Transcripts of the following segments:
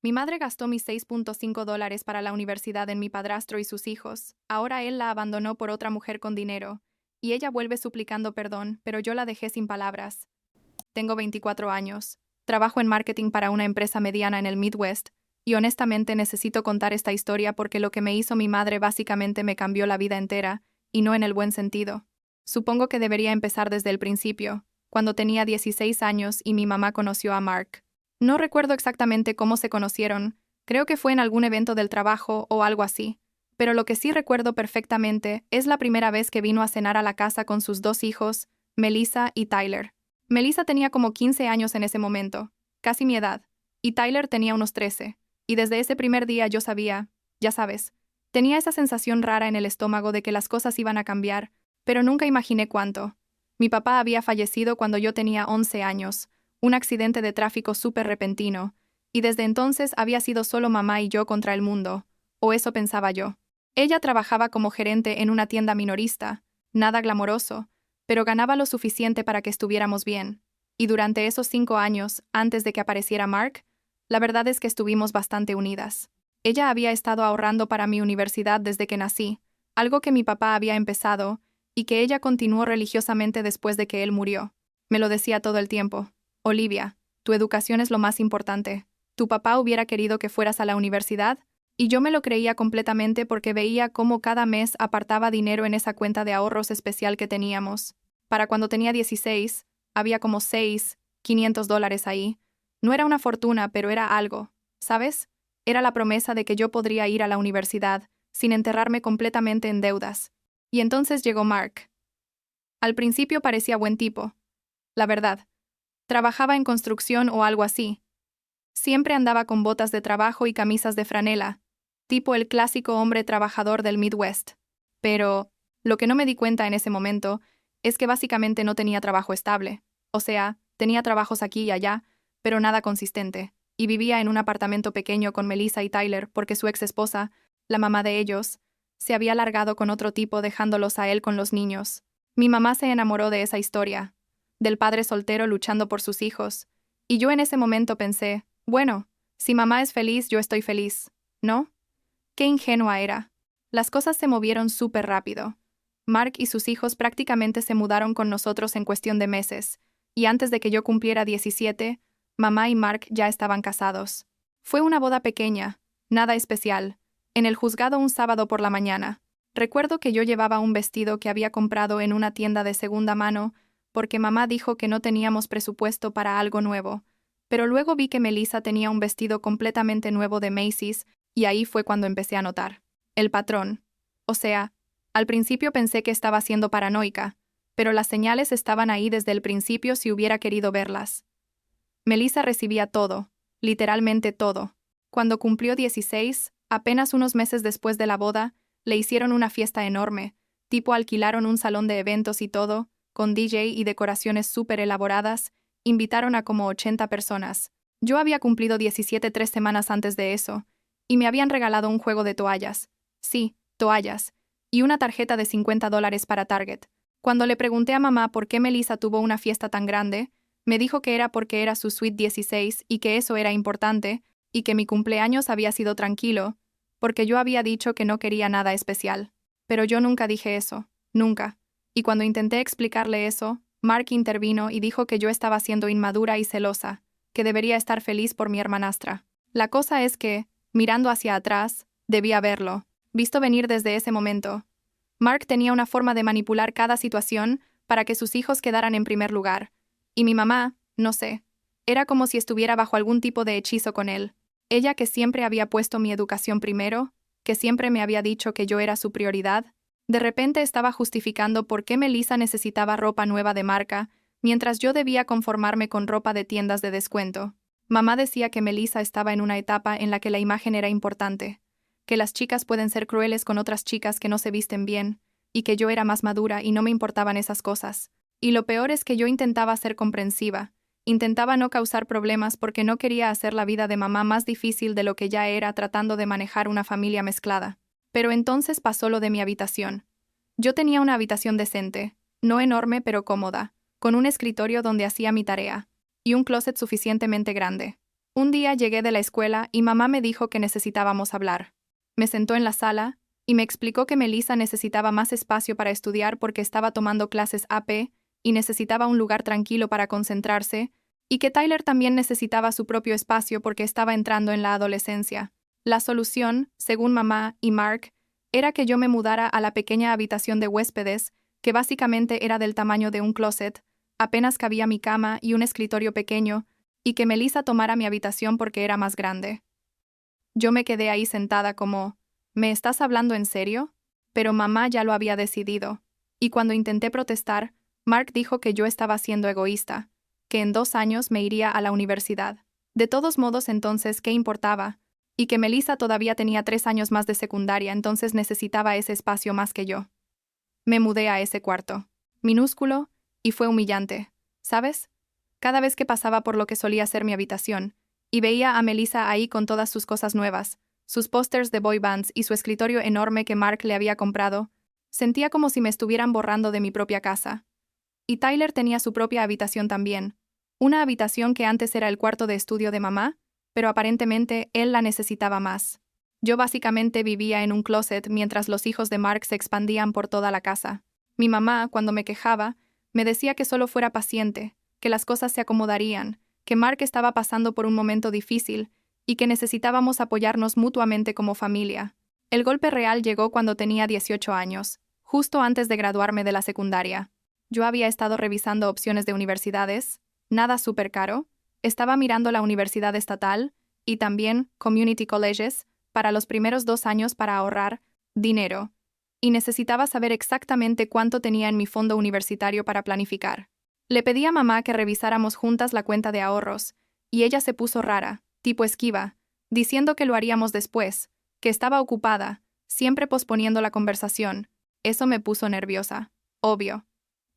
Mi madre gastó mis $6.5 para la universidad en mi padrastro y sus hijos. Ahora él la abandonó por otra mujer con dinero. Y ella vuelve suplicando perdón, pero yo la dejé sin palabras. Tengo 24 años. Trabajo en marketing para una empresa mediana en el Midwest. Y honestamente necesito contar esta historia porque lo que me hizo mi madre básicamente me cambió la vida entera, y no en el buen sentido. Supongo que debería empezar desde el principio, cuando tenía 16 años y mi mamá conoció a Mark. No recuerdo exactamente cómo se conocieron, creo que fue en algún evento del trabajo o algo así, pero lo que sí recuerdo perfectamente es la primera vez que vino a cenar a la casa con sus dos hijos, Melissa y Tyler. Melissa tenía como 15 años en ese momento, casi mi edad, y Tyler tenía unos 13, y desde ese primer día yo sabía, ya sabes, tenía esa sensación rara en el estómago de que las cosas iban a cambiar, pero nunca imaginé cuánto. Mi papá había fallecido cuando yo tenía 11 años, un accidente de tráfico súper repentino, y desde entonces había sido solo mamá y yo contra el mundo, o eso pensaba yo. Ella trabajaba como gerente en una tienda minorista, nada glamoroso, pero ganaba lo suficiente para que estuviéramos bien, y durante esos 5 años, antes de que apareciera Mark, la verdad es que estuvimos bastante unidas. Ella había estado ahorrando para mi universidad desde que nací, algo que mi papá había empezado, y que ella continuó religiosamente después de que él murió. Me lo decía todo el tiempo. Olivia, tu educación es lo más importante. Tu papá hubiera querido que fueras a la universidad, y yo me lo creía completamente porque veía cómo cada mes apartaba dinero en esa cuenta de ahorros especial que teníamos. Para cuando tenía 16, había como $500 ahí. No era una fortuna, pero era algo, ¿sabes? Era la promesa de que yo podría ir a la universidad, sin enterrarme completamente en deudas. Y entonces llegó Mark. Al principio parecía buen tipo. La verdad. Trabajaba en construcción o algo así. Siempre andaba con botas de trabajo y camisas de franela, tipo el clásico hombre trabajador del Midwest. Pero, lo que no me di cuenta en ese momento, es que básicamente no tenía trabajo estable. O sea, tenía trabajos aquí y allá, pero nada consistente, y vivía en un apartamento pequeño con Melissa y Tyler porque su ex esposa, la mamá de ellos, se había largado con otro tipo dejándolos a él con los niños. Mi mamá se enamoró de esa historia, del padre soltero luchando por sus hijos, y yo en ese momento pensé, bueno, si mamá es feliz, yo estoy feliz, ¿no? Qué ingenua era. Las cosas se movieron súper rápido. Mark y sus hijos prácticamente se mudaron con nosotros en cuestión de meses, y antes de que yo cumpliera 17, mamá y Mark ya estaban casados. Fue una boda pequeña, nada especial, en el juzgado un sábado por la mañana. Recuerdo que yo llevaba un vestido que había comprado en una tienda de segunda mano, porque mamá dijo que no teníamos presupuesto para algo nuevo, pero luego vi que Melissa tenía un vestido completamente nuevo de Macy's, y ahí fue cuando empecé a notar. El patrón. O sea, al principio pensé que estaba siendo paranoica, pero las señales estaban ahí desde el principio si hubiera querido verlas. Melissa recibía todo, literalmente todo. Cuando cumplió 16, apenas unos meses después de la boda, le hicieron una fiesta enorme, tipo alquilaron un salón de eventos y todo, con DJ y decoraciones súper elaboradas, invitaron a como 80 personas. Yo había cumplido 17 3 semanas antes de eso, y me habían regalado un juego de toallas. Sí, toallas. Y una tarjeta de $50 para Target. Cuando le pregunté a mamá por qué Melissa tuvo una fiesta tan grande, me dijo que era porque era su Sweet 16 y que eso era importante, y que mi cumpleaños había sido tranquilo, porque yo había dicho que no quería nada especial. Pero yo nunca dije eso, nunca. Y cuando intenté explicarle eso, Mark intervino y dijo que yo estaba siendo inmadura y celosa, que debería estar feliz por mi hermanastra. La cosa es que, mirando hacia atrás, debía verlo, visto venir desde ese momento. Mark tenía una forma de manipular cada situación para que sus hijos quedaran en primer lugar, y mi mamá, no sé, era como si estuviera bajo algún tipo de hechizo con él. Ella que siempre había puesto mi educación primero, que siempre me había dicho que yo era su prioridad, de repente estaba justificando por qué Melissa necesitaba ropa nueva de marca, mientras yo debía conformarme con ropa de tiendas de descuento. Mamá decía que Melissa estaba en una etapa en la que la imagen era importante, que las chicas pueden ser crueles con otras chicas que no se visten bien, y que yo era más madura y no me importaban esas cosas. Y lo peor es que yo intentaba ser comprensiva, intentaba no causar problemas porque no quería hacer la vida de mamá más difícil de lo que ya era tratando de manejar una familia mezclada. Pero entonces pasó lo de mi habitación. Yo tenía una habitación decente, no enorme pero cómoda, con un escritorio donde hacía mi tarea, y un closet suficientemente grande. Un día llegué de la escuela y mamá me dijo que necesitábamos hablar. Me sentó en la sala y me explicó que Melissa necesitaba más espacio para estudiar porque estaba tomando clases AP y necesitaba un lugar tranquilo para concentrarse, y que Tyler también necesitaba su propio espacio porque estaba entrando en la adolescencia. La solución, según mamá y Mark, era que yo me mudara a la pequeña habitación de huéspedes, que básicamente era del tamaño de un closet, apenas cabía mi cama y un escritorio pequeño, y que Melissa tomara mi habitación porque era más grande. Yo me quedé ahí sentada como, ¿me estás hablando en serio? Pero mamá ya lo había decidido, y cuando intenté protestar, Mark dijo que yo estaba siendo egoísta, que en 2 años me iría a la universidad. De todos modos, entonces, ¿qué importaba? Y que Melissa todavía tenía 3 años más de secundaria, entonces necesitaba ese espacio más que yo. Me mudé a ese cuarto. Minúsculo, y fue humillante, ¿sabes? Cada vez que pasaba por lo que solía ser mi habitación, y veía a Melissa ahí con todas sus cosas nuevas, sus pósters de boy bands y su escritorio enorme que Mark le había comprado, sentía como si me estuvieran borrando de mi propia casa. Y Tyler tenía su propia habitación también, una habitación que antes era el cuarto de estudio de mamá, pero aparentemente él la necesitaba más. Yo básicamente vivía en un closet mientras los hijos de Mark se expandían por toda la casa. Mi mamá, cuando me quejaba, me decía que solo fuera paciente, que las cosas se acomodarían, que Mark estaba pasando por un momento difícil y que necesitábamos apoyarnos mutuamente como familia. El golpe real llegó cuando tenía 18 años, justo antes de graduarme de la secundaria. Yo había estado revisando opciones de universidades, nada súper caro, estaba mirando la universidad estatal y también community colleges para los primeros 2 años para ahorrar dinero, y necesitaba saber exactamente cuánto tenía en mi fondo universitario para planificar. Le pedí a mamá que revisáramos juntas la cuenta de ahorros, y ella se puso rara, tipo esquiva, diciendo que lo haríamos después, que estaba ocupada, siempre posponiendo la conversación. Eso me puso nerviosa. Obvio.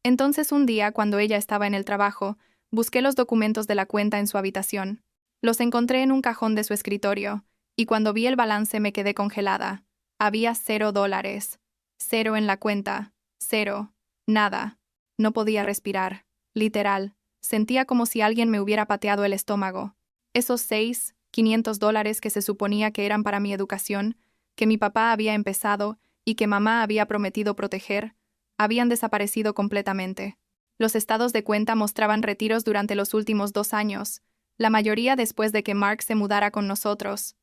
Entonces un día, cuando ella estaba en el trabajo, busqué los documentos de la cuenta en su habitación. Los encontré en un cajón de su escritorio, y cuando vi el balance me quedé congelada. Había $0. 0 en la cuenta. 0. Nada. No podía respirar. Literal. Sentía como si alguien me hubiera pateado el estómago. Esos $500 que se suponía que eran para mi educación, que mi papá había empezado y que mamá había prometido proteger, habían desaparecido completamente. Los estados de cuenta mostraban retiros durante los últimos 2 años, la mayoría después de que Mark se mudara con nosotros.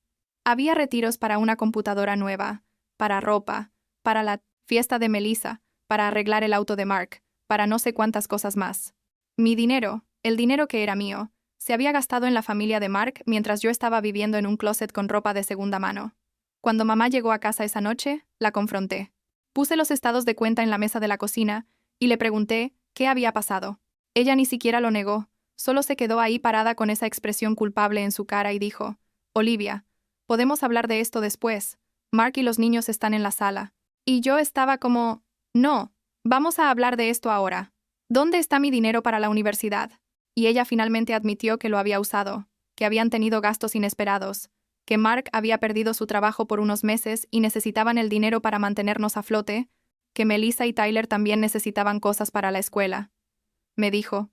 Había retiros para una computadora nueva, para ropa, para la fiesta de Melissa, para arreglar el auto de Mark, para no sé cuántas cosas más. Mi dinero, el dinero que era mío, se había gastado en la familia de Mark mientras yo estaba viviendo en un closet con ropa de segunda mano. Cuando mamá llegó a casa esa noche, la confronté. Puse los estados de cuenta en la mesa de la cocina y le pregunté qué había pasado. Ella ni siquiera lo negó, solo se quedó ahí parada con esa expresión culpable en su cara y dijo: «Olivia, podemos hablar de esto después. Mark y los niños están en la sala». Y yo estaba como: «No, vamos a hablar de esto ahora. ¿Dónde está mi dinero para la universidad?». Y ella finalmente admitió que lo había usado, que habían tenido gastos inesperados, que Mark había perdido su trabajo por unos meses y necesitaban el dinero para mantenernos a flote, que Melissa y Tyler también necesitaban cosas para la escuela. Me dijo: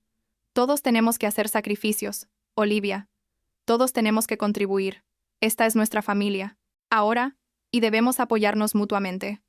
«Todos tenemos que hacer sacrificios, Olivia. Todos tenemos que contribuir. Esta es nuestra familia. Ahora, y debemos apoyarnos mutuamente».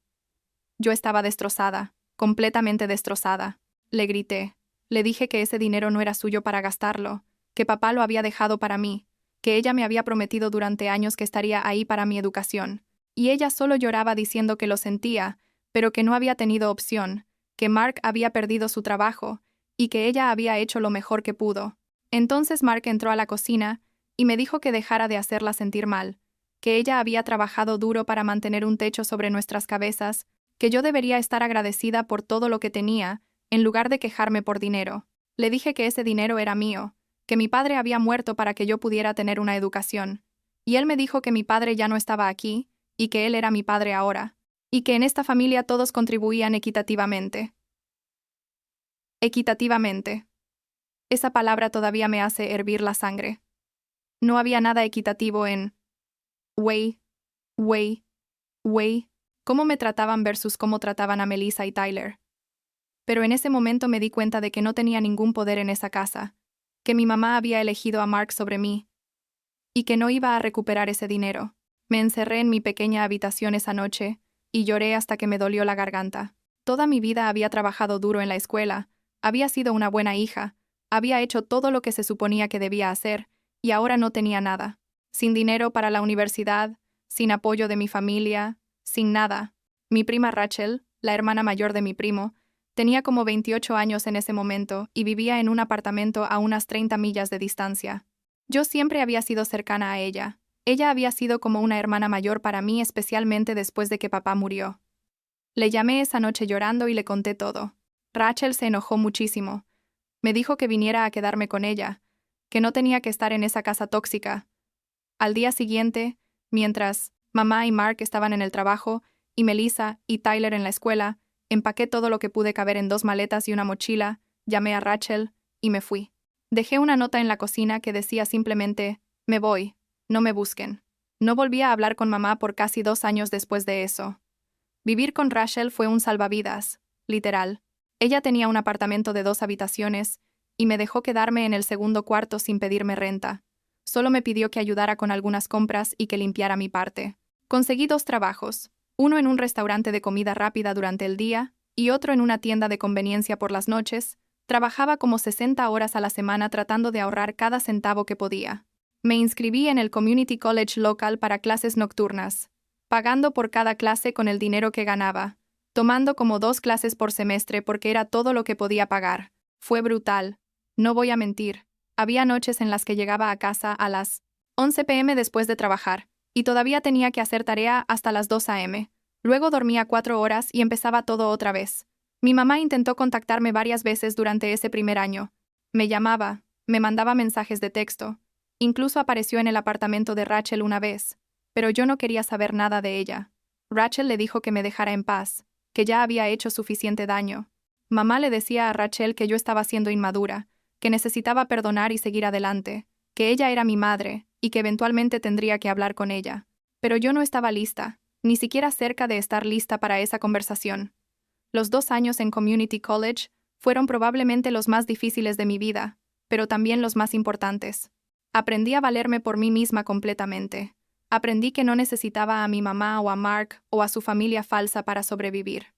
Yo estaba destrozada, completamente destrozada. Le grité. Le dije que ese dinero no era suyo para gastarlo, que papá lo había dejado para mí, que ella me había prometido durante años que estaría ahí para mi educación. Y ella solo lloraba diciendo que lo sentía, pero que no había tenido opción, que Mark había perdido su trabajo, y que ella había hecho lo mejor que pudo. Entonces Mark entró a la cocina y me dijo que dejara de hacerla sentir mal, que ella había trabajado duro para mantener un techo sobre nuestras cabezas, que yo debería estar agradecida por todo lo que tenía, en lugar de quejarme por dinero. Le dije que ese dinero era mío, que mi padre había muerto para que yo pudiera tener una educación. Y él me dijo que mi padre ya no estaba aquí, y que él era mi padre ahora, y que en esta familia todos contribuían equitativamente. Equitativamente. Esa palabra todavía me hace hervir la sangre. No había nada equitativo en Way, cómo me trataban versus cómo trataban a Melissa y Tyler. Pero en ese momento me di cuenta de que no tenía ningún poder en esa casa, que mi mamá había elegido a Mark sobre mí, y que no iba a recuperar ese dinero. Me encerré en mi pequeña habitación esa noche y lloré hasta que me dolió la garganta. Toda mi vida había trabajado duro en la escuela, había sido una buena hija, había hecho todo lo que se suponía que debía hacer, y ahora no tenía nada. Sin dinero para la universidad, sin apoyo de mi familia, sin nada. Mi prima Rachel, la hermana mayor de mi primo, tenía como 28 años en ese momento y vivía en un apartamento a unas 30 millas de distancia. Yo siempre había sido cercana a ella. Ella había sido como una hermana mayor para mí, especialmente después de que papá murió. Le llamé esa noche llorando y le conté todo. Rachel se enojó muchísimo. Me dijo que viniera a quedarme con ella, que no tenía que estar en esa casa tóxica. Al día siguiente, mientras mamá y Mark estaban en el trabajo, y Melissa y Tyler en la escuela, empaqué todo lo que pude caber en 2 maletas y una mochila, llamé a Rachel y me fui. Dejé una nota en la cocina que decía simplemente, me voy, no me busquen. No volví a hablar con mamá por casi 2 años después de eso. Vivir con Rachel fue un salvavidas, literal. Ella tenía un apartamento de 2 habitaciones y me dejó quedarme en el segundo cuarto sin pedirme renta. Solo me pidió que ayudara con algunas compras y que limpiara mi parte. Conseguí 2 trabajos, uno en un restaurante de comida rápida durante el día y otro en una tienda de conveniencia por las noches. Trabajaba como 60 horas a la semana tratando de ahorrar cada centavo que podía. Me inscribí en el Community College local para clases nocturnas, pagando por cada clase con el dinero que ganaba, tomando como 2 clases por semestre porque era todo lo que podía pagar. Fue brutal. No voy a mentir. Había noches en las que llegaba a casa a las 11 p.m. después de trabajar, y todavía tenía que hacer tarea hasta las 2 a.m. Luego dormía 4 horas y empezaba todo otra vez. Mi mamá intentó contactarme varias veces durante ese primer año. Me llamaba, me mandaba mensajes de texto. Incluso apareció en el apartamento de Rachel una vez, pero yo no quería saber nada de ella. Rachel le dijo que me dejara en paz, que ya había hecho suficiente daño. Mamá le decía a Rachel que yo estaba siendo inmadura, que necesitaba perdonar y seguir adelante, que ella era mi madre y que eventualmente tendría que hablar con ella. Pero yo no estaba lista, ni siquiera cerca de estar lista para esa conversación. Los 2 años en Community College fueron probablemente los más difíciles de mi vida, pero también los más importantes. Aprendí a valerme por mí misma completamente. Aprendí que no necesitaba a mi mamá o a Mark o a su familia falsa para sobrevivir.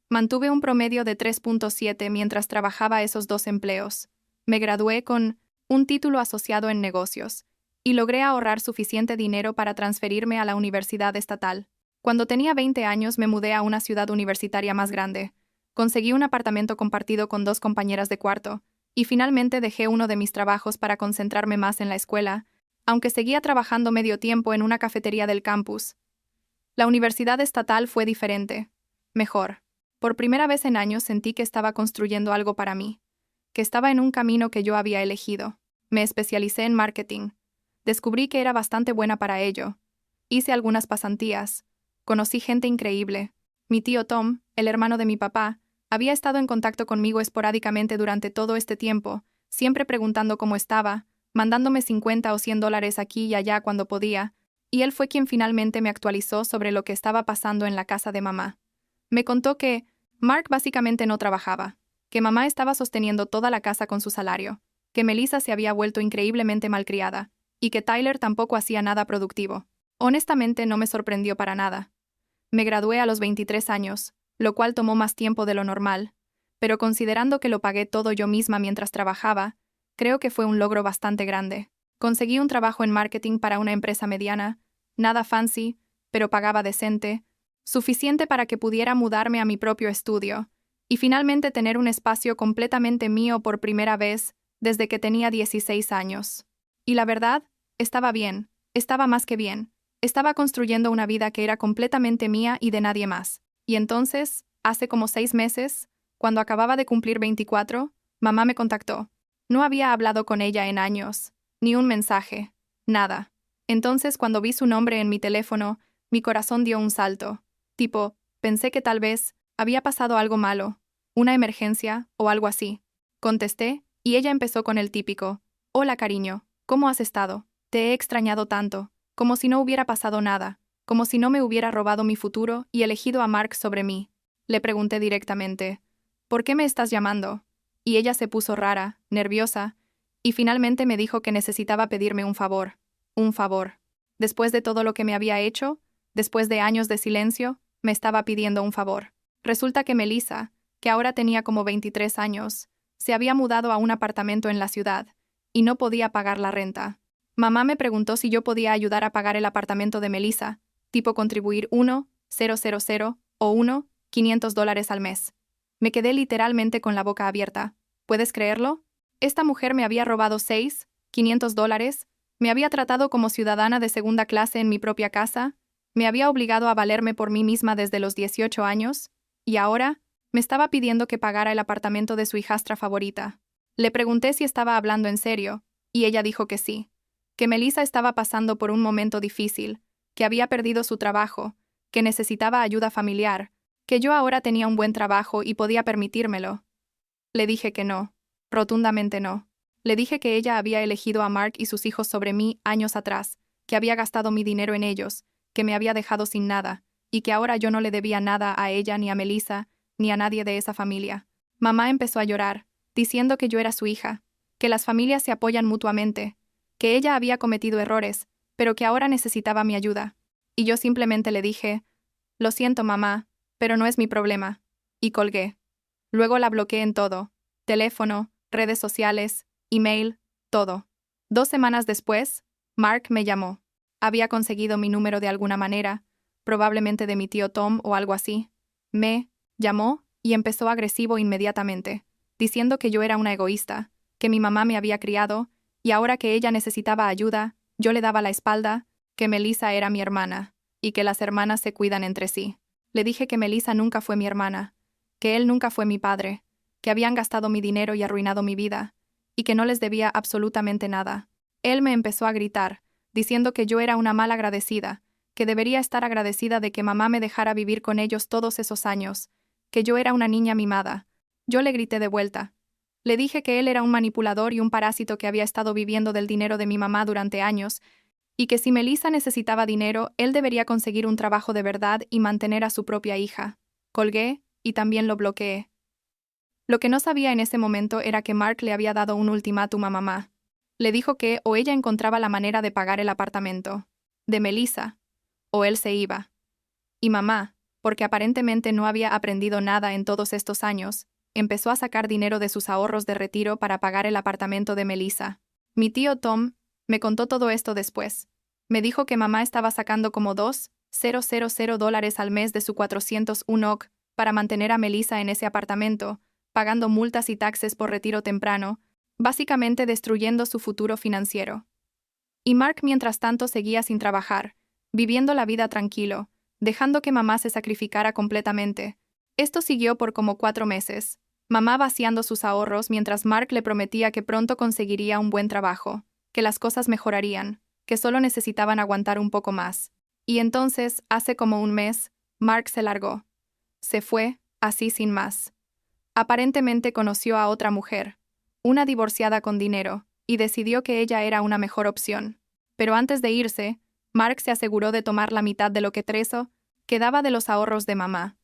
Mantuve un promedio de 3.7 mientras trabajaba esos 2 empleos. Me gradué con un título asociado en negocios y logré ahorrar suficiente dinero para transferirme a la universidad estatal. Cuando tenía 20 años me mudé a una ciudad universitaria más grande. Conseguí un apartamento compartido con 2 compañeras de cuarto y finalmente dejé uno de mis trabajos para concentrarme más en la escuela, aunque seguía trabajando medio tiempo en una cafetería del campus. La universidad estatal fue diferente. Mejor. Por primera vez en años sentí que estaba construyendo algo para mí, que estaba en un camino que yo había elegido. Me especialicé en marketing. Descubrí que era bastante buena para ello. Hice algunas pasantías. Conocí gente increíble. Mi tío Tom, el hermano de mi papá, había estado en contacto conmigo esporádicamente durante todo este tiempo, siempre preguntando cómo estaba, mandándome 50 o 100 dólares aquí y allá cuando podía, y él fue quien finalmente me actualizó sobre lo que estaba pasando en la casa de mamá. Me contó que Mark básicamente no trabajaba, que mamá estaba sosteniendo toda la casa con su salario, que Melissa se había vuelto increíblemente malcriada, y que Tyler tampoco hacía nada productivo. Honestamente no me sorprendió para nada. Me gradué a los 23 años, lo cual tomó más tiempo de lo normal, pero considerando que lo pagué todo yo misma mientras trabajaba, creo que fue un logro bastante grande. Conseguí un trabajo en marketing para una empresa mediana, nada fancy, pero pagaba decente, suficiente para que pudiera mudarme a mi propio estudio, y finalmente tener un espacio completamente mío por primera vez desde que tenía 16 años. Y la verdad, estaba bien, estaba más que bien. Estaba construyendo una vida que era completamente mía y de nadie más. Y entonces, hace como 6 meses, cuando acababa de cumplir 24, mamá me contactó. No había hablado con ella en años, ni un mensaje, nada. Entonces, cuando vi su nombre en mi teléfono, mi corazón dio un salto. Tipo, pensé que tal vez había pasado algo malo, una emergencia o algo así. Contesté, y ella empezó con el típico: hola cariño, ¿cómo has estado? Te he extrañado tanto. Como si no hubiera pasado nada, como si no me hubiera robado mi futuro y elegido a Mark sobre mí. Le pregunté directamente, ¿por qué me estás llamando? Y ella se puso rara, nerviosa, y finalmente me dijo que necesitaba pedirme un favor. Un favor. Después de todo lo que me había hecho, después de años de silencio, me estaba pidiendo un favor. Resulta que Melissa, que ahora tenía como 23 años, se había mudado a un apartamento en la ciudad, y no podía pagar la renta. Mamá me preguntó si yo podía ayudar a pagar el apartamento de Melissa, tipo contribuir 1,000 o 1,500 al mes. Me quedé literalmente con la boca abierta. ¿Puedes creerlo? Esta mujer me había robado 6,500 dólares, me había tratado como ciudadana de segunda clase en mi propia casa, me había obligado a valerme por mí misma desde los 18 años, y ahora me estaba pidiendo que pagara el apartamento de su hijastra favorita. Le pregunté si estaba hablando en serio, y ella dijo que sí, que Melissa estaba pasando por un momento difícil, que había perdido su trabajo, que necesitaba ayuda familiar, que yo ahora tenía un buen trabajo y podía permitírmelo. Le dije que no, rotundamente no. Le dije que ella había elegido a Mark y sus hijos sobre mí años atrás, que había gastado mi dinero en ellos, que me había dejado sin nada, y que ahora yo no le debía nada a ella ni a Melissa, ni a nadie de esa familia. Mamá empezó a llorar, diciendo que yo era su hija, que las familias se apoyan mutuamente, que ella había cometido errores, pero que ahora necesitaba mi ayuda. Y yo simplemente le dije, lo siento, mamá, pero no es mi problema. Y colgué. Luego la bloqueé en todo, teléfono, redes sociales, email, todo. 2 semanas después, Mark me llamó. Había conseguido mi número de alguna manera, probablemente de mi tío Tom o algo así. Me llamó y empezó agresivo inmediatamente, diciendo que yo era una egoísta, que mi mamá me había criado, y ahora que ella necesitaba ayuda, yo le daba la espalda, que Melissa era mi hermana, y que las hermanas se cuidan entre sí. Le dije que Melissa nunca fue mi hermana, que él nunca fue mi padre, que habían gastado mi dinero y arruinado mi vida, y que no les debía absolutamente nada. Él me empezó a gritar, diciendo que yo era una mal agradecida, que debería estar agradecida de que mamá me dejara vivir con ellos todos esos años, que yo era una niña mimada. Yo le grité de vuelta. Le dije que él era un manipulador y un parásito que había estado viviendo del dinero de mi mamá durante años, y que si Melissa necesitaba dinero, él debería conseguir un trabajo de verdad y mantener a su propia hija. Colgué, y también lo bloqueé. Lo que no sabía en ese momento era que Mark le había dado un ultimátum a mamá. Le dijo que o ella encontraba la manera de pagar el apartamento de Melissa, o él se iba. Y mamá, porque aparentemente no había aprendido nada en todos estos años, empezó a sacar dinero de sus ahorros de retiro para pagar el apartamento de Melissa. Mi tío Tom me contó todo esto después. Me dijo que mamá estaba sacando como $2,000 al mes de su 401 OK para mantener a Melissa en ese apartamento, pagando multas y taxes por retiro temprano, básicamente destruyendo su futuro financiero. Y Mark mientras tanto seguía sin trabajar, viviendo la vida tranquilo, dejando que mamá se sacrificara completamente. Esto siguió por como 4 meses, mamá vaciando sus ahorros mientras Mark le prometía que pronto conseguiría un buen trabajo, que las cosas mejorarían, que solo necesitaban aguantar un poco más. Y entonces, hace como un mes, Mark se largó. Se fue, así sin más. Aparentemente conoció a otra mujer, una divorciada con dinero, y decidió que ella era una mejor opción. Pero antes de irse, Mark se aseguró de tomar la mitad de lo que Treso quedaba de los ahorros de mamá,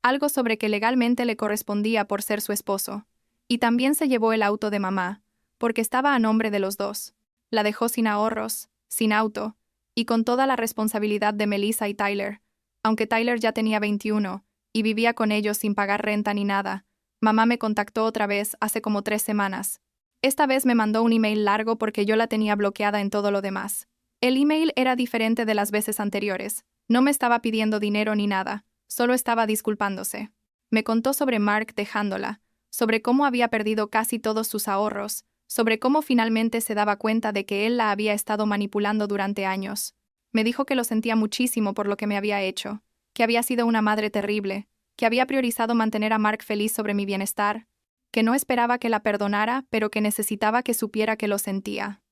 algo sobre que legalmente le correspondía por ser su esposo. Y también se llevó el auto de mamá, porque estaba a nombre de los dos. La dejó sin ahorros, sin auto, y con toda la responsabilidad de Melissa y Tyler, aunque Tyler ya tenía 21, y vivía con ellos sin pagar renta ni nada. Mamá me contactó otra vez hace como 3 semanas. Esta vez me mandó un email largo porque yo la tenía bloqueada en todo lo demás. El email era diferente de las veces anteriores. No me estaba pidiendo dinero ni nada, solo estaba disculpándose. Me contó sobre Mark dejándola, sobre cómo había perdido casi todos sus ahorros, sobre cómo finalmente se daba cuenta de que él la había estado manipulando durante años. Me dijo que lo sentía muchísimo por lo que me había hecho, que había sido una madre terrible, que había priorizado mantener a Mark feliz sobre mi bienestar, que no esperaba que la perdonara, pero que necesitaba que supiera que lo sentía.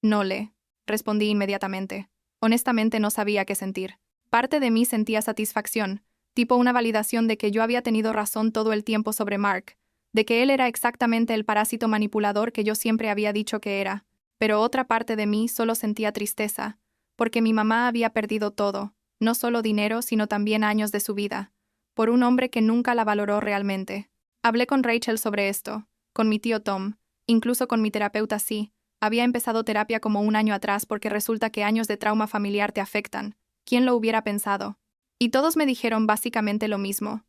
No le respondí inmediatamente. Honestamente no sabía qué sentir. Parte de mí sentía satisfacción, tipo una validación de que yo había tenido razón todo el tiempo sobre Mark, de que él era exactamente el parásito manipulador que yo siempre había dicho que era. Pero otra parte de mí solo sentía tristeza, porque mi mamá había perdido todo, no solo dinero, sino también años de su vida, por un hombre que nunca la valoró realmente. Hablé con Rachel sobre esto, con mi tío Tom, incluso con mi terapeuta sí, Había empezado terapia como un año atrás porque resulta que años de trauma familiar te afectan. ¿Quién lo hubiera pensado? Y todos me dijeron básicamente lo mismo.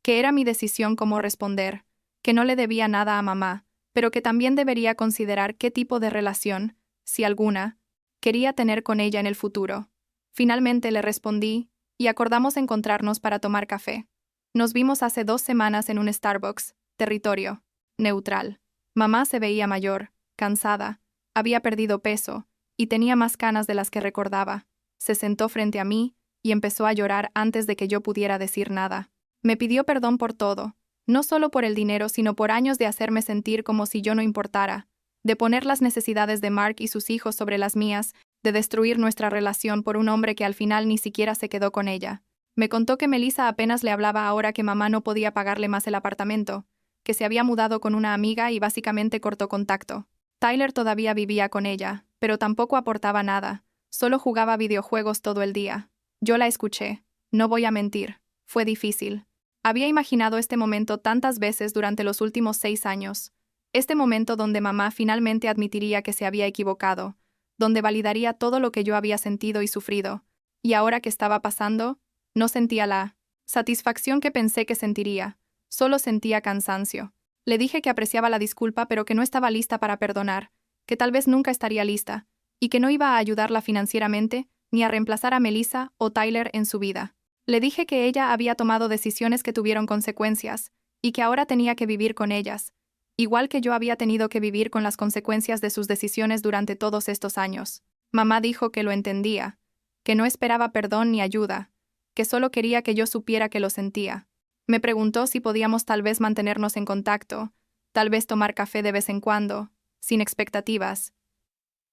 Que era mi decisión cómo responder, que no le debía nada a mamá, pero que también debería considerar qué tipo de relación, si alguna, quería tener con ella en el futuro. Finalmente le respondí, y acordamos encontrarnos para tomar café. Nos vimos hace 2 semanas en un Starbucks, territorio neutral. Mamá se veía mayor, cansada, había perdido peso, y tenía más canas de las que recordaba. Se sentó frente a mí, y empezó a llorar antes de que yo pudiera decir nada. Me pidió perdón por todo, no solo por el dinero, sino por años de hacerme sentir como si yo no importara, de poner las necesidades de Mark y sus hijos sobre las mías, de destruir nuestra relación por un hombre que al final ni siquiera se quedó con ella. Me contó que Melissa apenas le hablaba ahora que mamá no podía pagarle más el apartamento, que se había mudado con una amiga y básicamente cortó contacto. Tyler todavía vivía con ella, pero tampoco aportaba nada, solo jugaba videojuegos todo el día. Yo la escuché, no voy a mentir, fue difícil. Había imaginado este momento tantas veces durante los últimos 6 años. Este momento donde mamá finalmente admitiría que se había equivocado, donde validaría todo lo que yo había sentido y sufrido. Y ahora que estaba pasando, no sentía la satisfacción que pensé que sentiría, solo sentía cansancio. Le dije que apreciaba la disculpa pero que no estaba lista para perdonar, que tal vez nunca estaría lista, y que no iba a ayudarla financieramente, ni a reemplazar a Melissa o Tyler en su vida. Le dije que ella había tomado decisiones que tuvieron consecuencias, y que ahora tenía que vivir con ellas, igual que yo había tenido que vivir con las consecuencias de sus decisiones durante todos estos años. Mamá dijo que lo entendía, que no esperaba perdón ni ayuda, que solo quería que yo supiera que lo sentía. Me preguntó si podíamos tal vez mantenernos en contacto, tal vez tomar café de vez en cuando, sin expectativas.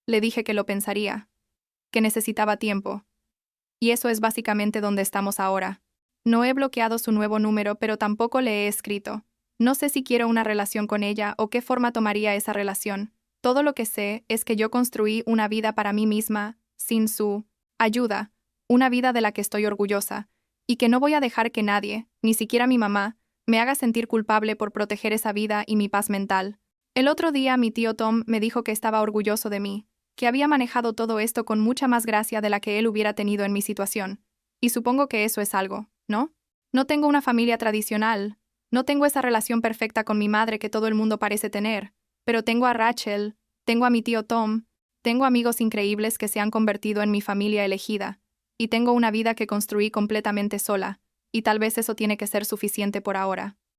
Le dije que lo pensaría, que necesitaba tiempo. Y eso es básicamente donde estamos ahora. No he bloqueado su nuevo número, pero tampoco le he escrito. No sé si quiero una relación con ella o qué forma tomaría esa relación. Todo lo que sé es que yo construí una vida para mí misma, sin su ayuda, una vida de la que estoy orgullosa, y que no voy a dejar que nadie, ni siquiera mi mamá, me haga sentir culpable por proteger esa vida y mi paz mental. El otro día mi tío Tom me dijo que estaba orgulloso de mí, que había manejado todo esto con mucha más gracia de la que él hubiera tenido en mi situación. Y supongo que eso es algo, ¿no? No tengo una familia tradicional, no tengo esa relación perfecta con mi madre que todo el mundo parece tener, pero tengo a Rachel, tengo a mi tío Tom, tengo amigos increíbles que se han convertido en mi familia elegida, y tengo una vida que construí completamente sola, y tal vez eso tiene que ser suficiente por ahora.